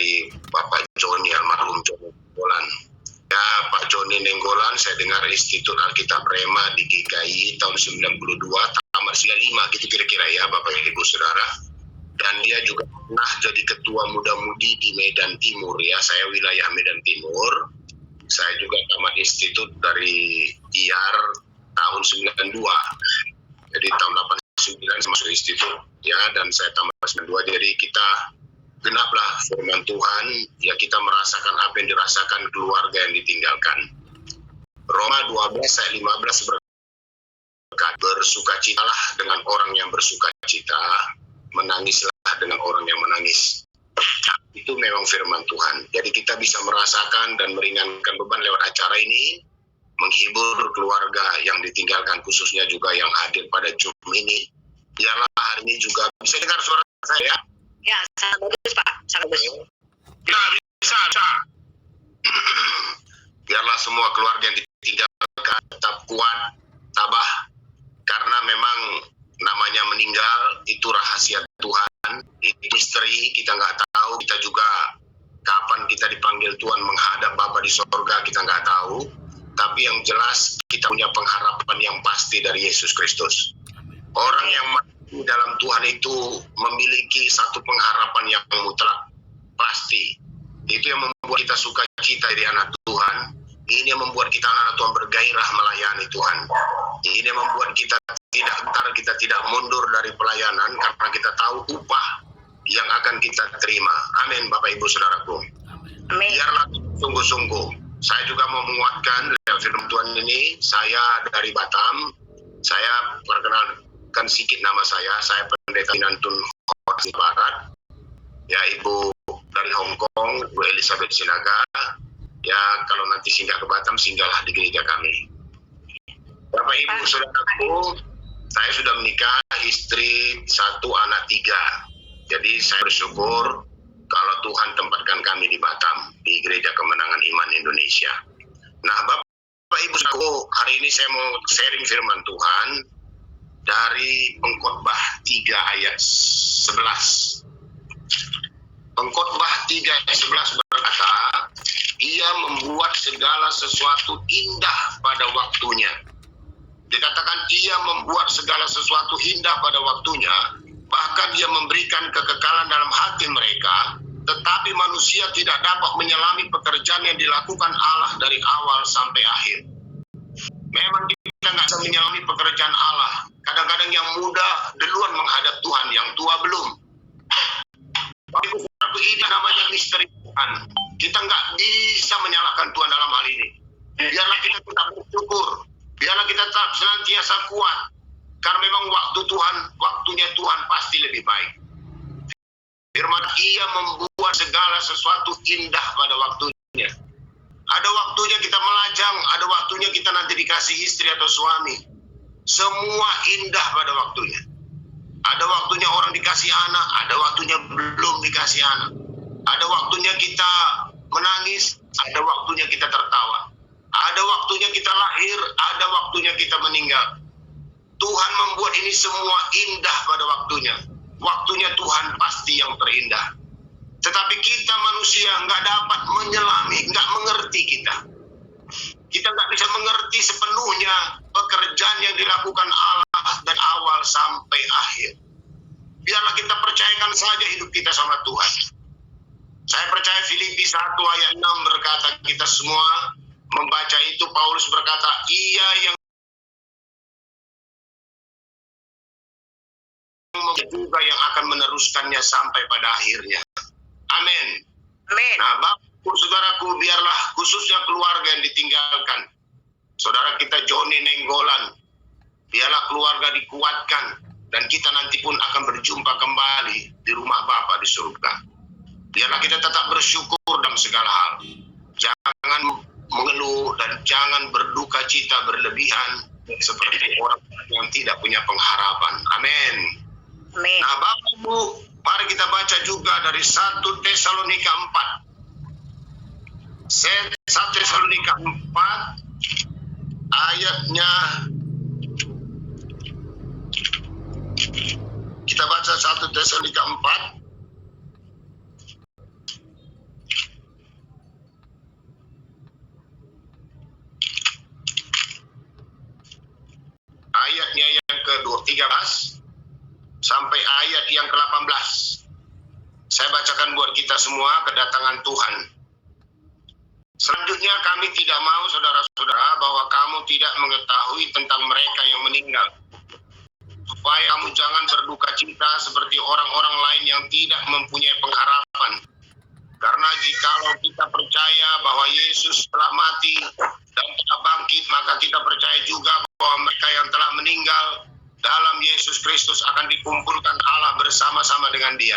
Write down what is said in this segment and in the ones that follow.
dari Bapak Joni, almarhum Joni Nenggolan. Ya, Pak Joni Nenggolan, saya dengar Institut Alkitab Rema di GKI tahun 92, tamat 95 gitu kira-kira ya Bapak Ibu Saudara. Dan dia juga pernah jadi ketua muda-mudi di Medan Timur ya, saya wilayah Medan Timur. Saya juga tamat institut dari IAR tahun 92. Jadi tahun 89 saya masuk institut ya, dan saya tamat 92. Jadi kita genaplah firman Tuhan, ya kita merasakan apa yang dirasakan keluarga yang ditinggalkan. Roma 12 ayat 15 berkata, bersukacitalah dengan orang yang bersukacita, menangislah dengan orang yang menangis. Itu memang firman Tuhan. Jadi kita bisa merasakan dan meringankan beban lewat acara ini, menghibur keluarga yang ditinggalkan, khususnya juga yang hadir pada Zoom ini. Biarlah hari ini juga bisa dengar suara saya. Ya, sangat bagus Pak, sangat bagus. Ya, bisa. Biarlah semua keluarga yang ditinggalkan tetap kuat, tabah, karena memang namanya meninggal itu rahasia Tuhan, itu misteri, kita nggak tahu, kita juga kapan kita dipanggil Tuhan menghadap Bapa di sorga kita nggak tahu, tapi yang jelas kita punya pengharapan yang pasti dari Yesus Kristus. Orang yang mati dalam Tuhan itu memiliki satu pengharapan yang mutlak, pasti. Itu yang membuat kita sukacita dari anak Tuhan. Ini yang membuat kita anak-anak Tuhan bergairah melayani Tuhan. Ini yang membuat kita tidak mundur dari pelayanan, karena kita tahu upah yang akan kita terima. Amin, Bapak Ibu Saudaraku. Amin. Biarlah sungguh-sungguh. Saya juga mau menguatkan lewat firman Tuhan ini. Saya dari Batam. Saya perkenalkan sedikit nama saya. Saya Pendeta Binantun Barat. Ya, Ibu dari Hong Kong, Bu Elizabeth Sinaga. Ya, kalau nanti singgah ke Batam, singgahlah di gereja kami. Bapak Ibu Saudaraku, saya sudah menikah, istri 1, anak 3. Jadi saya bersyukur kalau Tuhan tempatkan kami di Batam, di Gereja Kemenangan Iman Indonesia. Nah, Bapak Ibu Saudaraku, hari ini saya mau sharing firman Tuhan dari Pengkhotbah 3 ayat 11. Pengkhotbah 3 ayat 11 berkata, Ia membuat segala sesuatu indah pada waktunya. Dikatakan Ia membuat segala sesuatu indah pada waktunya, bahkan Dia memberikan kekekalan dalam hati mereka, tetapi manusia tidak dapat menyelami pekerjaan yang dilakukan Allah dari awal sampai akhir. Memang kita nggak bisa menyelami pekerjaan Allah. Kadang-kadang yang muda duluan menghadap Tuhan, yang tua belum. Ini namanya misteri Tuhan. Kita nggak bisa menyalahkan Tuhan dalam hal ini. Biarlah kita tetap bersyukur. Biarlah kita tetap senantiasa kuat. Karena memang waktunya Tuhan pasti lebih baik. Firman, Ia membuat segala sesuatu indah pada waktunya. Ada waktunya kita melajang, ada waktunya kita nanti dikasih istri atau suami. Semua indah pada waktunya. Ada waktunya orang dikasih anak, ada waktunya belum dikasih anak. Ada waktunya kita menangis, ada waktunya kita tertawa. Ada waktunya kita lahir, ada waktunya kita meninggal. Tuhan membuat ini semua indah pada waktunya. Waktunya Tuhan pasti yang terindah. Tetapi kita manusia nggak dapat menyelami, nggak mengerti kita. Kita nggak bisa mengerti sepenuhnya pekerjaan yang dilakukan Allah dari awal sampai akhir. Biarlah kita percayakan saja hidup kita sama Tuhan. Saya percaya Filipi 1 ayat 6 berkata, kita semua membaca itu, Paulus berkata, Ia yang juga yang akan meneruskannya sampai pada akhirnya. Amin. Amin. Nah, Bapak, saudaraku, biarlah khususnya keluarga yang ditinggalkan. Saudara kita Joni Nenggolan, biarlah keluarga dikuatkan, dan kita nanti pun akan berjumpa kembali di rumah Bapa di surga. Biarlah kita tetap bersyukur dalam segala hal. Jangan mengeluh dan jangan berduka cita berlebihan seperti orang yang tidak punya pengharapan. Amin. Amin. Nah, Bapak Ibu, mari kita baca juga dari 1 Tesalonika 4. 1 Tesalonika 4 ayatnya, kita baca 1 Tesalonika 4 13 sampai ayat yang ke-18. Saya bacakan buat kita semua kedatangan Tuhan. Selanjutnya kami tidak mau saudara-saudara bahwa kamu tidak mengetahui tentang mereka yang meninggal, supaya kamu jangan berduka cita seperti orang-orang lain yang tidak mempunyai pengharapan. Karena jikalau kita percaya bahwa Yesus telah mati dan telah bangkit, maka kita percaya juga bahwa mereka yang telah meninggal dalam Yesus Kristus akan dikumpulkan Allah bersama-sama dengan Dia.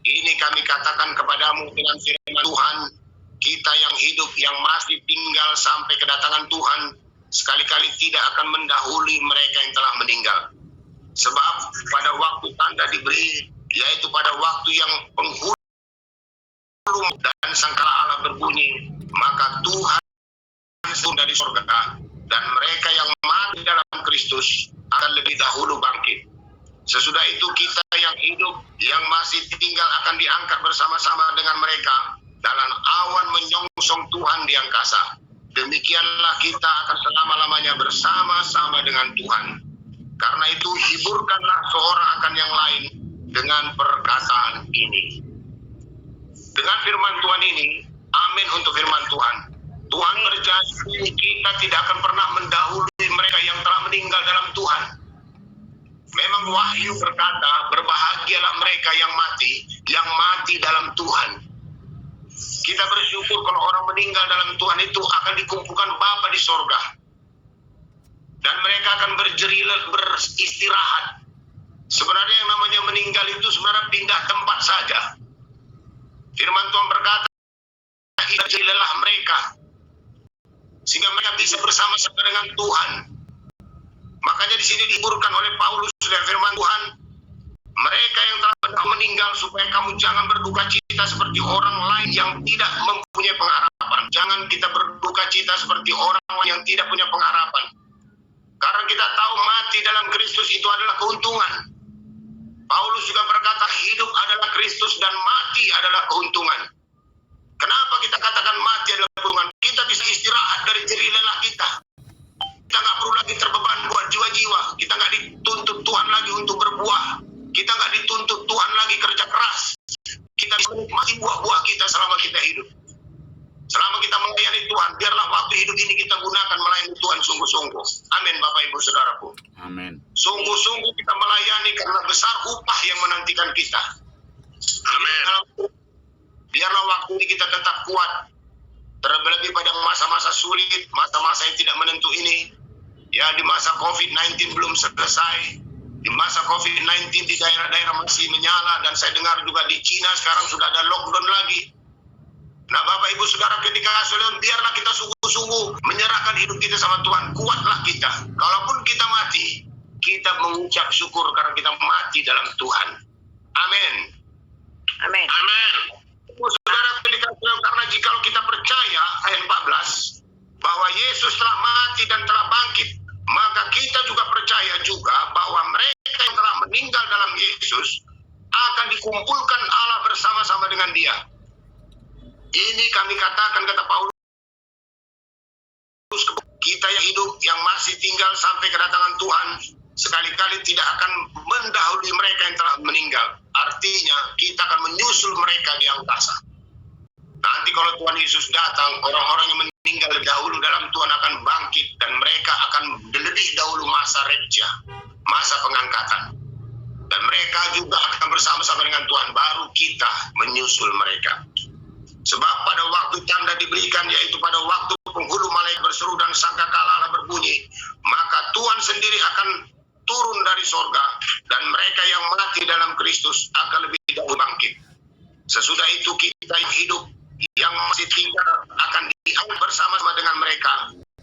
Ini kami katakan kepadamu dengan firman Tuhan, kita yang hidup yang masih tinggal sampai kedatangan Tuhan sekali-kali tidak akan mendahului mereka yang telah meninggal. Sebab pada waktu tanda diberi, yaitu pada waktu yang penghulu dan sangkala Allah berbunyi, maka Tuhan turun dari surga, dan mereka yang mati dalam Kristus akan lebih dahulu bangkit. Sesudah itu kita yang hidup yang masih tinggal akan diangkat bersama-sama dengan mereka dalam awan menyongsong Tuhan di angkasa. Demikianlah kita akan selama-lamanya bersama-sama dengan Tuhan. Karena itu hiburkanlah seorang akan yang lain dengan perkataan ini. Dengan firman Tuhan ini, amin untuk firman Tuhan. Tuhan berjanji kita tidak akan pernah mendahului mereka yang telah meninggal dalam Tuhan. Memang Wahyu berkata, berbahagialah mereka yang mati dalam Tuhan. Kita bersyukur kalau orang meninggal dalam Tuhan itu akan dikumpulkan Bapa di sorga. Dan mereka akan beristirahat. Sebenarnya yang namanya meninggal itu sebenarnya pindah tempat saja. Firman Tuhan berkata, jadilah mereka, sehingga mereka bisa bersama-sama dengan Tuhan. Makanya di sini dihiburkan oleh Paulus dan firman Tuhan, mereka yang telah meninggal supaya kamu jangan berduka cita seperti orang lain yang tidak mempunyai pengharapan. Jangan kita berduka cita seperti orang lain yang tidak punya pengharapan. Karena kita tahu mati dalam Kristus itu adalah keuntungan. Paulus juga berkata hidup adalah Kristus dan mati adalah keuntungan. Kenapa kita katakan mati adalah keuntungan? Kita bisa istirahat dari jerih lelah kita. Kita nggak perlu lagi terbeban buat jiwa-jiwa. Kita nggak dituntut Tuhan lagi untuk berbuah. Kita nggak dituntut Tuhan lagi kerja keras. Kita bisa menikmati buah-buah kita selama kita hidup. Selama kita melayani Tuhan, biarlah waktu hidup ini kita gunakan melayani Tuhan sungguh-sungguh. Amin, Bapak Ibu Saudaraku. Amin. Sungguh-sungguh kita melayani karena besar upah yang menantikan kita. Amin. Biarlah waktu ini kita tetap kuat. Terlebih pada masa-masa sulit, masa-masa yang tidak menentu ini. Ya, di masa COVID-19 belum selesai. Di masa COVID-19 di daerah-daerah masih menyala. Dan saya dengar juga di Cina sekarang sudah ada lockdown lagi. Nah, Bapak Ibu Saudara ketika saudara, biarlah kita sungguh-sungguh menyerahkan hidup kita sama Tuhan. Kuatlah kita. Kalaupun kita mati, kita mengucap syukur karena kita mati dalam Tuhan. Amin. Amin. Amin. Saudara, karena jikalau kita percaya, ayat 14, bahwa Yesus telah mati dan telah bangkit, maka kita juga percaya juga bahwa mereka yang telah meninggal dalam Yesus akan dikumpulkan Allah bersama-sama dengan Dia. Ini kami katakan, kata Paulus, kita yang hidup yang masih tinggal sampai kedatangan Tuhan sekali-kali tidak akan mendahului mereka yang telah meninggal. Artinya kita akan menyusul mereka di angkasa. Nanti kalau Tuhan Yesus datang, orang-orang yang meninggal lebih dahulu dalam Tuhan akan bangkit dan mereka akan lebih dahulu masa rapture, masa pengangkatan. Dan mereka juga akan bersama-sama dengan Tuhan, baru kita menyusul mereka. Sebab pada waktu tanda diberikan, yaitu pada waktu penghulu malaikat berseru dan sangkakala Allah berbunyi, maka Tuhan sendiri akan turun dari sorga, dan mereka yang mati dalam Kristus akan lebih dahulu bangkit. Sesudah itu kita yang hidup yang masih tinggal akan diangkat bersama-sama dengan mereka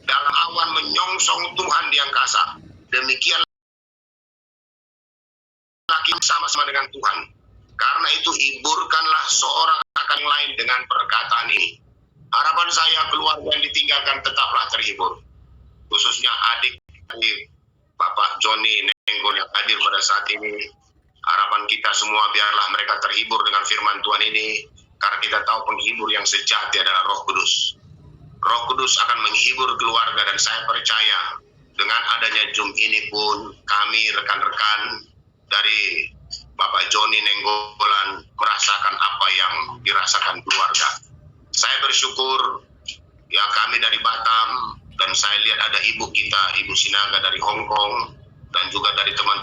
dalam awan menyongsong Tuhan di angkasa. Demikianlah kita sama-sama dengan Tuhan. Karena itu hiburkanlah seorang akan lain dengan perkataan ini. Harapan saya keluarga yang ditinggalkan tetaplah terhibur. Khususnya adik Bapak Joni Nenggol yang hadir pada saat ini. Harapan kita semua biarlah mereka terhibur dengan firman Tuhan ini. Karena kita tahu penghibur yang sejati adalah Roh Kudus. Roh Kudus akan menghibur keluarga, dan saya percaya dengan adanya Zoom ini pun kami rekan-rekan dari Bapak Joni Nenggolan merasakan apa yang dirasakan keluarga. Saya bersyukur ya kami dari Batam dan saya lihat ada ibu kita, Ibu Sinaga dari Hong Kong dan juga dari teman-teman